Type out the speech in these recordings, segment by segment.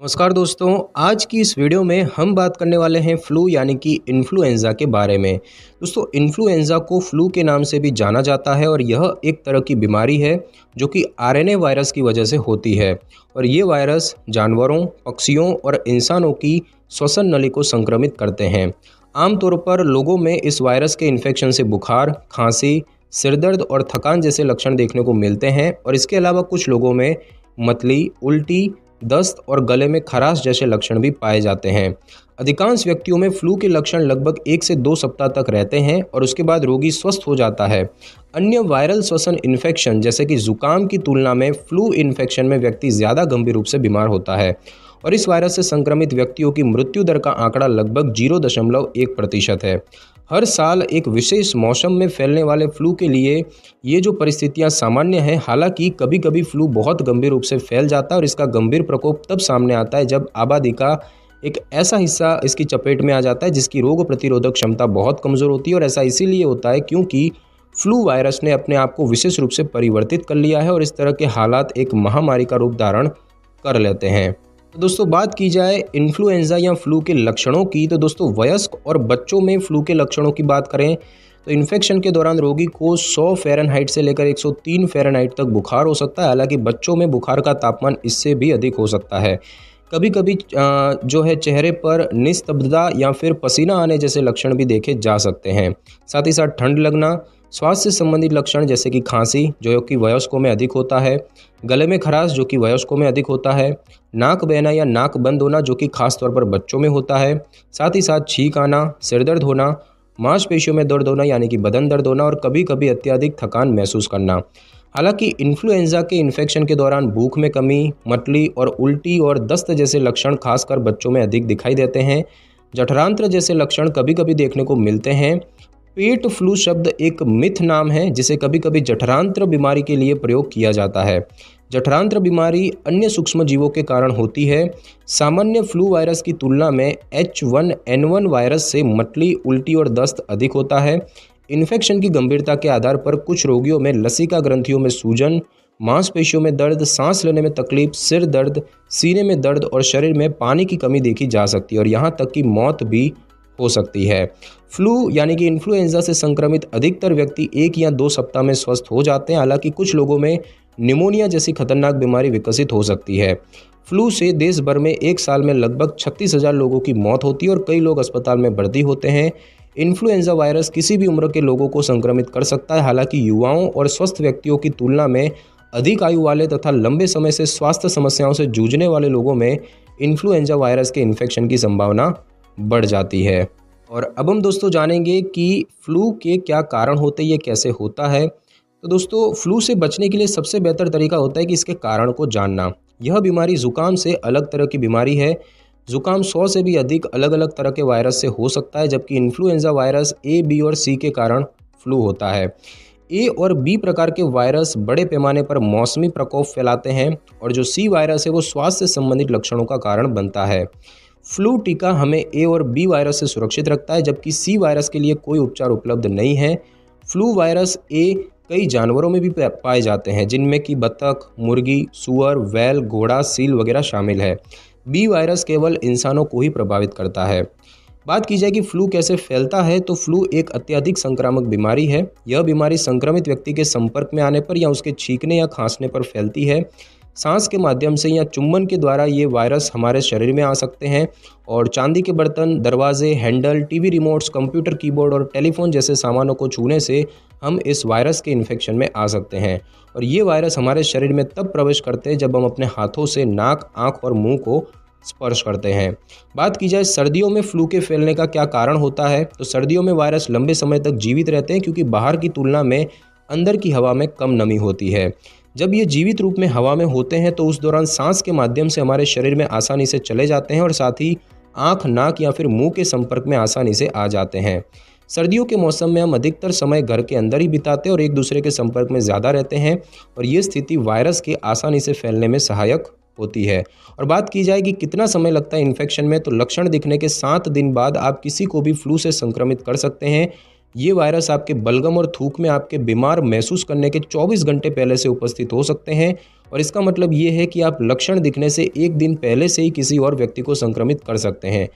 नमस्कार दोस्तों। आज की इस वीडियो में हम बात करने वाले हैं फ्लू यानी कि इन्फ्लुएंज़ा के बारे में। दोस्तों, इन्फ्लुएंज़ा को फ्लू के नाम से भी जाना जाता है और यह एक तरह की बीमारी है जो कि आरएनए वायरस की वजह से होती है। और ये वायरस जानवरों, पक्षियों और इंसानों की श्वसन नली को संक्रमित करते हैं। आमतौर पर लोगों में इस वायरस के इन्फेक्शन से बुखार, खांसी, सिरदर्द और थकान जैसे लक्षण देखने को मिलते हैं। और इसके अलावा कुछ लोगों में मतली, उल्टी, दस्त और गले में खराश जैसे लक्षण भी पाए जाते हैं। अधिकांश व्यक्तियों में फ्लू के लक्षण लगभग 1 से 2 सप्ताह तक रहते हैं और उसके बाद रोगी स्वस्थ हो जाता है। अन्य वायरल श्वसन इन्फेक्शन जैसे कि जुकाम की तुलना में फ्लू इन्फेक्शन में व्यक्ति ज़्यादा गंभीर रूप से बीमार होता है और इस वायरस से संक्रमित व्यक्तियों की मृत्यु दर का आंकड़ा लगभग 0.1% है। हर साल एक विशेष मौसम में फैलने वाले फ्लू के लिए ये जो परिस्थितियां सामान्य हैं। हालांकि कभी कभी फ्लू बहुत गंभीर रूप से फैल जाता है और इसका गंभीर प्रकोप तब सामने आता है जब आबादी का एक ऐसा हिस्सा इसकी चपेट में आ जाता है जिसकी रोग प्रतिरोधक क्षमता बहुत कमज़ोर होती है। और ऐसा इसीलिए होता है क्योंकि फ्लू वायरस ने अपने आप को विशेष रूप से परिवर्तित कर लिया है और इस तरह के हालात एक महामारी का रूप धारण कर लेते हैं। तो दोस्तों, बात की जाए इन्फ्लुएंज़ा या फ्लू के लक्षणों की, तो दोस्तों वयस्क और बच्चों में फ्लू के लक्षणों की बात करें तो इन्फेक्शन के दौरान रोगी को 100 फ़ारेनहाइट से लेकर 103 फ़ारेनहाइट तक बुखार हो सकता है। हालांकि बच्चों में बुखार का तापमान इससे भी अधिक हो सकता है। कभी कभी जो है चेहरे पर निस्तब्धता या फिर पसीना आने जैसे लक्षण भी देखे जा सकते हैं। साथ ही साथ ठंड लगना, स्वास्थ्य से संबंधित लक्षण जैसे कि खांसी जो कि वयस्कों में अधिक होता है, गले में खराश जो कि वयस्कों में अधिक होता है, नाक बहना या नाक बंद होना जो कि खास तौर पर बच्चों में होता है, साथ ही साथ छींक आना, सिरदर्द होना, मांसपेशियों में दर्द होना यानी कि बदन दर्द होना और कभी कभी अत्यधिक थकान महसूस करना। हालांकि इन्फ्लुएंज़ा के इन्फेक्शन के दौरान भूख में कमी, मतली और उल्टी और दस्त जैसे लक्षण खासकर बच्चों में अधिक दिखाई देते हैं। जठरांत्र जैसे लक्षण कभी कभी देखने को मिलते हैं। पेट फ्लू शब्द एक मिथ नाम है जिसे कभी कभी जठरांत्र बीमारी के लिए प्रयोग किया जाता है। जठरांत्र बीमारी अन्य सूक्ष्म जीवों के कारण होती है। सामान्य फ्लू वायरस की तुलना में H1N1 वायरस से मतली, उल्टी और दस्त अधिक होता है। इन्फेक्शन की गंभीरता के आधार पर कुछ रोगियों में लसिका ग्रंथियों में सूजन, मांसपेशियों में दर्द, सांस लेने में तकलीफ, सिर दर्द, सीने में दर्द और शरीर में पानी की कमी देखी जा सकती है और यहाँ तक कि मौत भी हो सकती है। फ्लू यानी कि इन्फ्लुएंज़ा से संक्रमित अधिकतर व्यक्ति 1 या 2 सप्ताह में स्वस्थ हो जाते हैं। हालांकि कुछ लोगों में निमोनिया जैसी खतरनाक बीमारी विकसित हो सकती है। फ्लू से देश भर में एक साल में लगभग 36,000 लोगों की मौत होती है और कई लोग अस्पताल में भर्ती होते हैं। इन्फ्लुएंज़ा वायरस किसी भी उम्र के लोगों को संक्रमित कर सकता है। हालांकि युवाओं और स्वस्थ व्यक्तियों की तुलना में अधिक आयु वाले तथा लंबे समय से स्वास्थ्य समस्याओं से जूझने वाले लोगों में इन्फ्लुएंज़ा वायरस के इन्फेक्शन की संभावना बढ़ जाती है। और अब हम दोस्तों जानेंगे कि फ्लू के क्या कारण होते हैं, ये कैसे होता है। तो दोस्तों, फ्लू से बचने के लिए सबसे बेहतर तरीका होता है कि इसके कारण को जानना। यह बीमारी जुकाम से अलग तरह की बीमारी है। जुकाम 100 से भी अधिक अलग अलग तरह के वायरस से हो सकता है, जबकि इन्फ्लुएंज़ा वायरस ए, बी और सी के कारण फ्लू होता है। ए और बी प्रकार के वायरस बड़े पैमाने पर मौसमी प्रकोप फैलाते हैं और जो सी वायरस है वो स्वास्थ्य से संबंधित लक्षणों का कारण बनता है। फ्लू टीका हमें ए और बी वायरस से सुरक्षित रखता है, जबकि सी वायरस के लिए कोई उपचार उपलब्ध नहीं है। फ्लू वायरस ए कई जानवरों में भी पाए जाते हैं, जिनमें कि बतख, मुर्गी, सूअर, बैल, घोड़ा, सील वगैरह शामिल है। बी वायरस केवल इंसानों को ही प्रभावित करता है। बात की जाए कि फ्लू कैसे फैलता है, तो फ्लू एक अत्यधिक संक्रामक बीमारी है। यह बीमारी संक्रमित व्यक्ति के संपर्क में आने पर या उसके छींकने या खांसने पर फैलती है। सांस के माध्यम से या चुंबन के द्वारा ये वायरस हमारे शरीर में आ सकते हैं और चांदी के बर्तन, दरवाजे, handle, TV remotes, computer keyboard और टेलीफोन जैसे सामानों को छूने से हम इस वायरस के इन्फेक्शन में आ सकते हैं। और ये वायरस हमारे शरीर में तब प्रवेश करते हैं जब हम अपने हाथों से नाक, आँख और मुँह को स्पर्श करते हैं। बात की जाए सर्दियों में फ्लू के फैलने का क्या कारण होता है, तो सर्दियों में वायरस लंबे समय तक जीवित रहते हैं क्योंकि बाहर की तुलना में अंदर की हवा में कम नमी होती है। जब ये जीवित रूप में हवा में होते हैं तो उस दौरान सांस के माध्यम से हमारे शरीर में आसानी से चले जाते हैं और साथ ही आँख, नाक या फिर मुंह के संपर्क में आसानी से आ जाते हैं। सर्दियों के मौसम में हम अधिकतर समय घर के अंदर ही बिताते हैं और एक दूसरे के संपर्क में ज़्यादा रहते हैं और ये स्थिति वायरस के आसानी से फैलने में सहायक होती है। और बात की जाए कि कितना समय लगता है इन्फेक्शन में, तो लक्षण दिखने के 7 दिन बाद आप किसी को भी फ्लू से संक्रमित कर सकते हैं। ये वायरस आपके बलगम और थूक में आपके बीमार महसूस करने के 24 घंटे पहले से उपस्थित हो सकते हैं और इसका मतलब ये है कि आप लक्षण दिखने से एक दिन पहले से ही किसी और व्यक्ति को संक्रमित कर सकते हैं।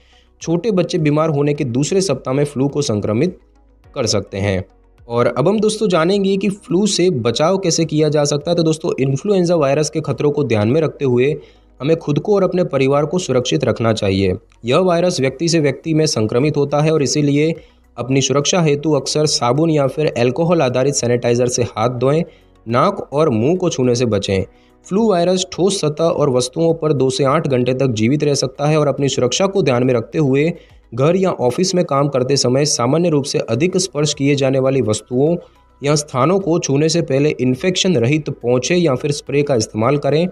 छोटे बच्चे बीमार होने के दूसरे सप्ताह में फ्लू को संक्रमित कर सकते हैं। और अब हम दोस्तों जानेंगे कि फ्लू से बचाव कैसे किया जा सकता है। तो दोस्तों इन्फ्लुएंजा वायरस के खतरों को ध्यान में रखते हुए हमें खुद को और अपने परिवार को सुरक्षित रखना चाहिए। यह वायरस व्यक्ति से व्यक्ति में संक्रमित होता है और इसीलिए अपनी सुरक्षा हेतु अक्सर साबुन या फिर अल्कोहल आधारित सैनिटाइजर से हाथ धोएं, नाक और मुंह को छूने से बचें। फ्लू वायरस ठोस सतह और वस्तुओं पर 2 से 8 घंटे तक जीवित रह सकता है और अपनी सुरक्षा को ध्यान में रखते हुए घर या ऑफिस में काम करते समय सामान्य रूप से अधिक स्पर्श किए जाने वाली वस्तुओं या स्थानों को छूने से पहले इन्फेक्शन रहित पोंछे या फिर स्प्रे का इस्तेमाल करें।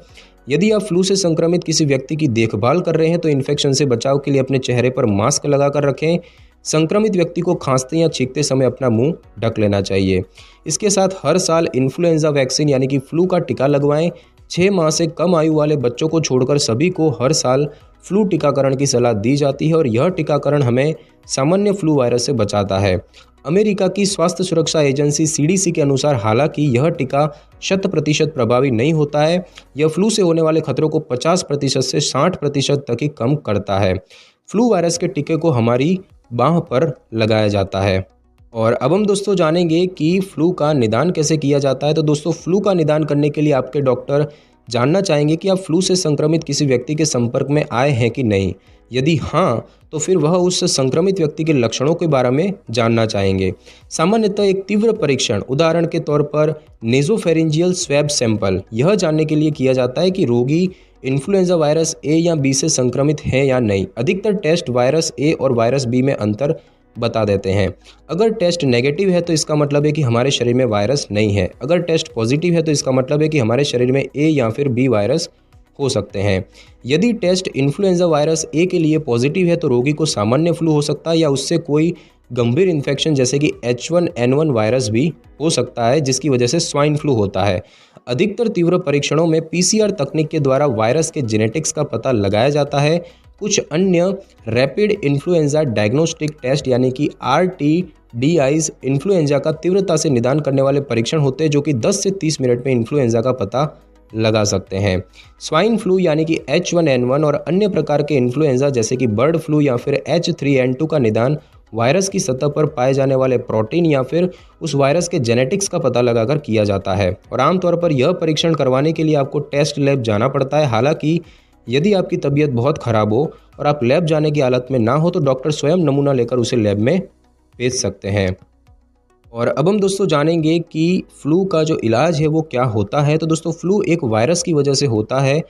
यदि आप फ्लू से संक्रमित किसी व्यक्ति की देखभाल कर रहे हैं तो इन्फेक्शन से बचाव के लिए अपने चेहरे पर मास्क लगाकर रखें। संक्रमित व्यक्ति को खांसते या छींकते समय अपना मुंह ढक लेना चाहिए। इसके साथ हर साल इन्फ्लुएंजा वैक्सीन यानी कि फ्लू का टीका लगवाएं। 6 माह से कम आयु वाले बच्चों को छोड़कर सभी को हर साल फ्लू टीकाकरण की सलाह दी जाती है और यह टीकाकरण हमें सामान्य फ्लू वायरस से बचाता है। अमेरिका की स्वास्थ्य सुरक्षा एजेंसी सीडीसी के अनुसार हालांकि यह टीका 100% प्रभावी नहीं होता है, यह फ्लू से होने वाले खतरों को 50% से 60% तक ही कम करता है। फ्लू वायरस के टीके को हमारी बांह पर लगाया जाता है। और अब हम दोस्तों जानेंगे कि फ्लू का निदान कैसे किया जाता है। तो दोस्तों फ्लू का निदान करने के लिए आपके डॉक्टर जानना चाहेंगे कि आप फ्लू से संक्रमित किसी व्यक्ति के संपर्क में आए हैं कि नहीं। यदि हाँ, तो फिर वह उस संक्रमित व्यक्ति के लक्षणों के बारे में जानना चाहेंगे। सामान्यतः एक तीव्र परीक्षण उदाहरण के तौर पर नेजोफेरिंजियल स्वैब सैंपल यह जानने के लिए किया जाता है कि रोगी इन्फ्लुएंजा वायरस ए या बी से संक्रमित है या नहीं। अधिकतर टेस्ट वायरस ए और वायरस बी में अंतर बता देते हैं। अगर टेस्ट नेगेटिव है तो इसका मतलब है कि हमारे शरीर में वायरस नहीं है। अगर टेस्ट पॉजिटिव है तो इसका मतलब है कि हमारे शरीर में ए या फिर बी वायरस हो सकते हैं। यदि टेस्ट इन्फ्लुएंजा वायरस ए के लिए पॉजिटिव है तो रोगी को सामान्य फ्लू हो सकता है या उससे कोई गंभीर इन्फेक्शन जैसे कि H1N1 वायरस भी हो सकता है जिसकी वजह से स्वाइन फ्लू होता है। अधिकतर तीव्र परीक्षणों में PCR तकनीक के द्वारा वायरस के जेनेटिक्स का पता लगाया जाता है। कुछ अन्य रैपिड इन्फ्लुएंजा डायग्नोस्टिक टेस्ट यानी कि RTDIs इन्फ्लुएंजा का तीव्रता से निदान करने वाले परीक्षण होते हैं जो कि 10 से 30 मिनट में इन्फ्लुएंजा का पता लगा सकते हैं। स्वाइन फ्लू यानी कि H1N1 और अन्य प्रकार के इन्फ्लुएंजा जैसे कि बर्ड फ्लू या फिर H3N2 का निदान वायरस की सतह पर पाए जाने वाले प्रोटीन या फिर उस वायरस के जेनेटिक्स का पता लगाकर किया जाता है और आमतौर पर यह परीक्षण करवाने के लिए आपको टेस्ट लैब जाना पड़ता है। हालांकि यदि आपकी तबीयत बहुत ख़राब हो और आप लैब जाने की हालत में ना हो तो डॉक्टर स्वयं नमूना लेकर उसे लैब में भेज सकते हैं। और अब हम दोस्तों जानेंगे कि फ्लू का जो इलाज है वो क्या होता है। तो दोस्तों फ्लू एक वायरस की वजह से होता है।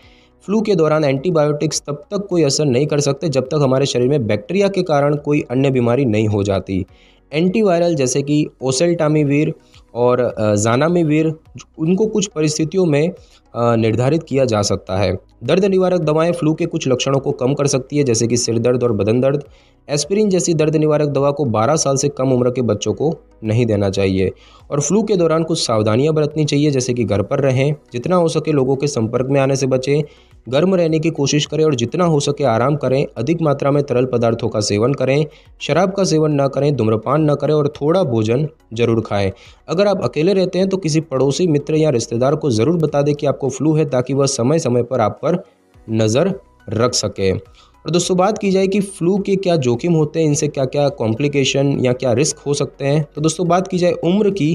फ्लू के दौरान एंटीबायोटिक्स तब तक कोई असर नहीं कर सकते जब तक हमारे शरीर में बैक्टीरिया के कारण कोई अन्य बीमारी नहीं हो जाती। एंटीवायरल जैसे कि ओसेल्टामिविर और जानामिविर उनको कुछ परिस्थितियों में निर्धारित किया जा सकता है। दर्द निवारक दवाएं फ्लू के कुछ लक्षणों को कम कर सकती है जैसे कि सिर दर्द और बदन दर्द। एस्पिरिन जैसी दर्द निवारक दवा को 12 साल से कम उम्र के बच्चों को नहीं देना चाहिए। और फ्लू के दौरान कुछ सावधानियां बरतनी चाहिए जैसे कि घर पर रहें, जितना हो सके लोगों के संपर्क में आने से बचें, गर्म रहने की कोशिश करें और जितना हो सके आराम करें। अधिक मात्रा में तरल पदार्थों का सेवन करें, शराब का सेवन न करें, धूम्रपान न करें और थोड़ा भोजन जरूर खाएं। अगर आप अकेले रहते हैं तो किसी पड़ोसी, मित्र या रिश्तेदार को ज़रूर बता दें कि आपको फ्लू है ताकि वह समय समय पर आप पर नज़र रख सके। और दोस्तों बात की जाए कि फ्लू के क्या जोखिम होते हैं, इनसे क्या क्या कॉम्प्लिकेशन या क्या रिस्क हो सकते हैं। तो दोस्तों बात की जाए उम्र की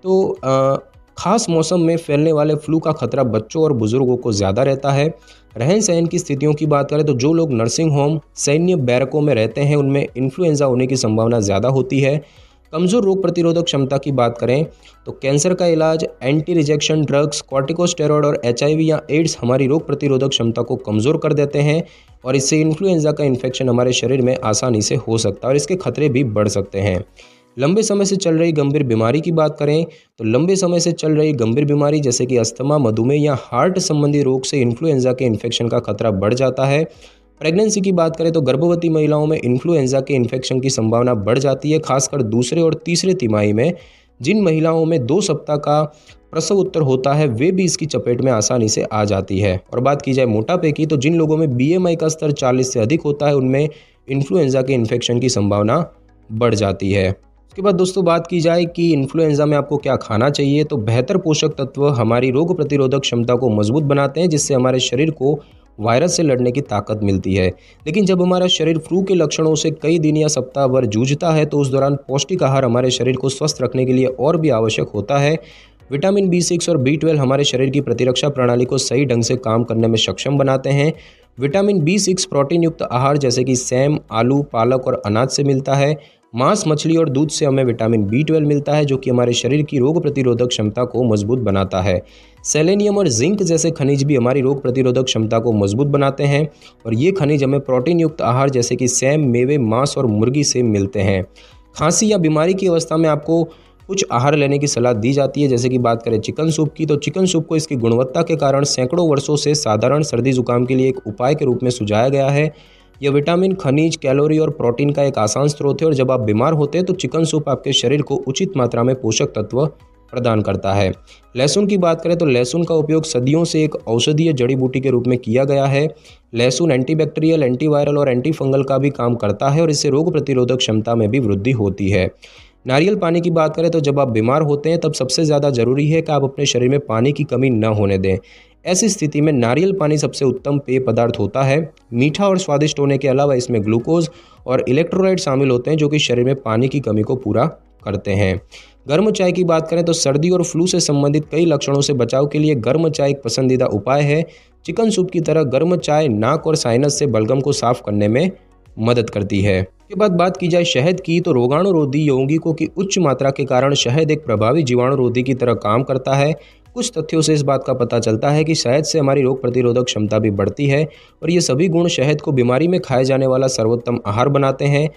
तो खास मौसम में फैलने वाले फ्लू का खतरा बच्चों और बुजुर्गों को ज़्यादा रहता है। रहन सहन की स्थितियों की बात करें तो जो लोग नर्सिंग होम, सैन्य बैरकों में रहते हैं उनमें इन्फ्लुएंजा होने की संभावना ज़्यादा होती है। कमज़ोर रोग प्रतिरोधक क्षमता की बात करें तो कैंसर का इलाज, एंटी रिजेक्शन ड्रग्स, कॉर्टिकोस्टेरॉइड और HIV या एड्स हमारी रोग प्रतिरोधक क्षमता को कमज़ोर कर देते हैं और इससे इन्फ्लुएंजा का इन्फेक्शन हमारे शरीर में आसानी से हो सकता है और इसके खतरे भी बढ़ सकते हैं। लंबे समय से चल रही गंभीर बीमारी की बात करें तो लंबे समय से चल रही गंभीर बीमारी जैसे कि अस्थमा, मधुमेह या हार्ट संबंधी रोग से इन्फ्लुएंजा के इन्फेक्शन का खतरा बढ़ जाता है। प्रेगनेंसी की बात करें तो गर्भवती महिलाओं में इन्फ्लुएंजा के इन्फेक्शन की संभावना बढ़ जाती है, खासकर दूसरे और तीसरे तिमाही में। जिन महिलाओं में 2 सप्ताह का प्रसव उत्तर होता है वे भी इसकी चपेट में आसानी से आ जाती है। और बात की जाए मोटापे की तो जिन लोगों में BMI का स्तर 40 से अधिक होता है उनमें इन्फ्लुएंजा के इन्फेक्शन की संभावना बढ़ जाती है। उसके बाद दोस्तों बात की जाए कि इन्फ्लुएंजा में आपको क्या खाना चाहिए, तो बेहतर पोषक तत्व हमारी रोग प्रतिरोधक क्षमता को मजबूत बनाते हैं, जिससे हमारे शरीर को वायरस से लड़ने की ताकत मिलती है। लेकिन जब हमारा शरीर फ्लू के लक्षणों से कई दिन या सप्ताह भर जूझता है, तो उस दौरान पौष्टिक आहार हमारे शरीर को स्वस्थ रखने के लिए और भी आवश्यक होता है। विटामिन B6 और B12 हमारे शरीर की प्रतिरक्षा प्रणाली को सही ढंग से काम करने में सक्षम बनाते हैं। विटामिन B6 प्रोटीन युक्त आहार जैसे कि सैम, आलू, पालक और अनाज से मिलता है। मांस, मछली और दूध से हमें विटामिन B12 मिलता है, जो कि हमारे शरीर की रोग प्रतिरोधक क्षमता को मजबूत बनाता है। सेलेनियम और जिंक जैसे खनिज भी हमारी रोग प्रतिरोधक क्षमता को मजबूत बनाते हैं, और ये खनिज हमें प्रोटीन युक्त आहार जैसे कि सैम, मेवे, मांस और मुर्गी से मिलते हैं। खांसी या बीमारी की अवस्था में आपको कुछ आहार लेने की सलाह दी जाती है। जैसे कि बात करें चिकन सूप की, तो चिकन सूप को इसकी गुणवत्ता के कारण सैकड़ों वर्षों से साधारण सर्दी जुकाम के लिए एक उपाय के रूप में सुझाया गया है। यह विटामिन, खनिज, कैलोरी और प्रोटीन का एक आसान स्रोत है, और जब आप बीमार होते हैं तो चिकन सूप आपके शरीर को उचित मात्रा में पोषक तत्व प्रदान करता है। लहसुन की बात करें तो लहसुन का उपयोग सदियों से एक औषधीय जड़ी बूटी के रूप में किया गया है। लहसुन एंटीबैक्टीरियल, एंटीवायरल और एंटीफंगल का भी काम करता है, और इससे रोग प्रतिरोधक क्षमता में भी वृद्धि होती है। नारियल पानी की बात करें तो जब आप बीमार होते हैं तब सबसे ज़्यादा ज़रूरी है कि आप अपने शरीर में पानी की कमी न होने दें। ऐसी स्थिति में नारियल पानी सबसे उत्तम पेय पदार्थ होता है। मीठा और स्वादिष्ट होने के अलावा इसमें ग्लूकोज और इलेक्ट्रोलाइट शामिल होते हैं, जो कि शरीर में पानी की कमी को पूरा करते हैं। गर्म चाय की बात करें तो सर्दी और फ्लू से संबंधित कई लक्षणों से बचाव के लिए गर्म चाय एक पसंदीदा उपाय है। चिकन सूप की तरह गर्म चाय नाक और साइनस से बलगम को साफ करने में मदद करती है। के बाद बात की जाए शहद की, तो रोगाणुरोधी यौगिकों की उच्च मात्रा के कारण शहद एक प्रभावी जीवाणुरोधी की तरह काम करता है। कुछ तथ्यों से इस बात का पता चलता है कि शहद से हमारी रोग प्रतिरोधक क्षमता भी बढ़ती है, और ये सभी गुण शहद को बीमारी में खाए जाने वाला सर्वोत्तम आहार बनाते हैं।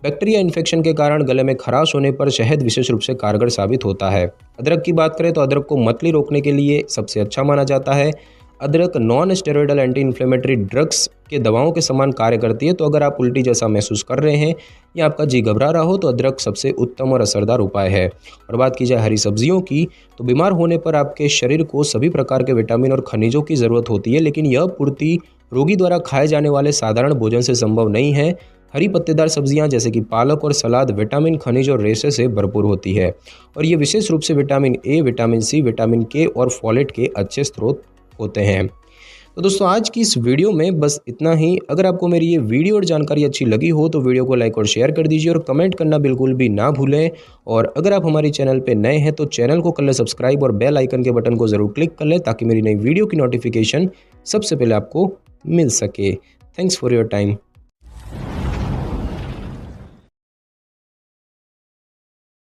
बैक्टीरिया इन्फेक्शन के कारण गले में खराश होने पर शहद विशेष रूप से कारगर साबित होता है। अदरक की बात करें तो अदरक को मतली रोकने के लिए सबसे अच्छा माना जाता है। अदरक non steroidal anti inflammatory drugs के दवाओं के समान कार्य करती है, तो अगर आप उल्टी जैसा महसूस कर रहे हैं या आपका जी घबरा रहा हो तो अदरक सबसे उत्तम और असरदार उपाय है। और बात की जाए हरी सब्जियों की, तो बीमार होने पर आपके शरीर को सभी प्रकार के विटामिन और खनिजों की ज़रूरत होती है, लेकिन यह पूर्ति रोगी द्वारा खाए जाने वाले साधारण भोजन से संभव नहीं है। हरी पत्तेदार सब्जियां जैसे कि पालक और सलाद विटामिन, खनिज और रेशे से भरपूर होती है, और ये विशेष रूप से vitamin A, vitamin C, vitamin K और फॉलेट के अच्छे स्रोत होते हैं। तो दोस्तों आज की इस वीडियो में बस इतना ही। अगर आपको मेरी ये वीडियो और जानकारी अच्छी लगी हो तो वीडियो को लाइक और शेयर कर दीजिए, और कमेंट करना बिल्कुल भी ना भूलें। और अगर आप हमारे चैनल पे नए हैं तो चैनल को कर लें सब्सक्राइब, और बेल आइकन के बटन को ज़रूर क्लिक कर लें, ताकि मेरी नई वीडियो की नोटिफिकेशन सबसे पहले आपको मिल सके। Thanks for your time.